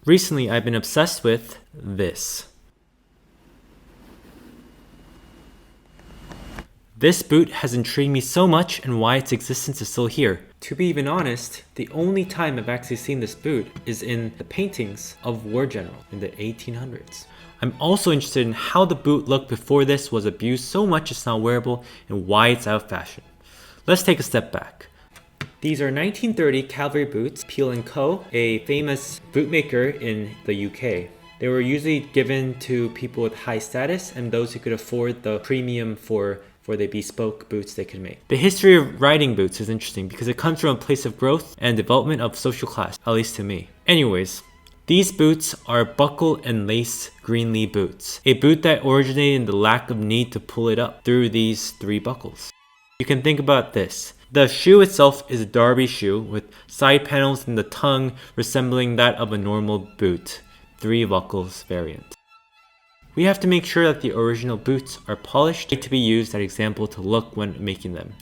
Recently, I've been obsessed with this. This boot has intrigued me so much and why its existence is still here. To be even honest, the only time I've actually seen this boot is in the paintings of war generals in the 1800s. I'm also interested in how the boot looked before this was abused so much it's not wearable and why it's out of fashion. Let's take a step back. These are 1930 cavalry boots, Peel & Co., a famous bootmaker in the UK. They were usually given to people with high status and those who could afford the premium for the bespoke boots they could make. The history of riding boots is interesting because it comes from a place of growth and development of social class, at least to me. Anyways, these boots are buckle and lace Greenlee boots, a boot that originated in the lack of need to pull it up through these 3 buckles. You can think about this. The shoe itself is a Derby shoe with side panels and the tongue resembling that of a normal boot, 3 buckles variant. We have to make sure that the original boots are polished to be used as an example to look when making them.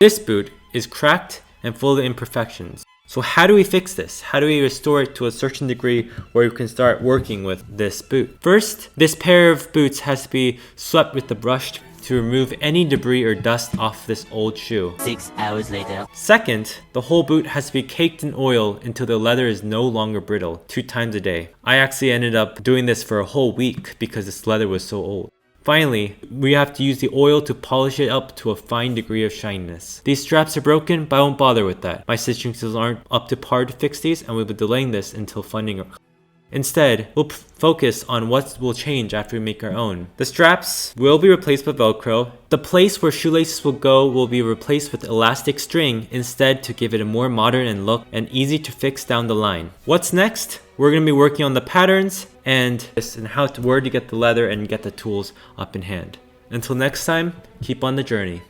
This boot is cracked and full of imperfections. So how do we fix this? How do we restore it to a certain degree where we can start working with this boot? First, this pair of boots has to be swept with the brush to remove any debris or dust off this old shoe. 6 hours later. Second, the whole boot has to be caked in oil until the leather is no longer brittle, 2 times a day. I actually ended up doing this for a whole week because this leather was so old. Finally, we have to use the oil to polish it up to a fine degree of shininess. These straps are broken, but I won't bother with that. My stitching skills aren't up to par to fix these, and we'll be delaying this until funding. Instead, we'll focus on what will change after we make our own. The straps will be replaced with Velcro. The place where shoelaces will go will be replaced with elastic string instead to give it a more modern look and easy to fix down the line. What's next? We're going to be working on the patterns and where to get the leather and get the tools up in hand. Until next time, keep on the journey.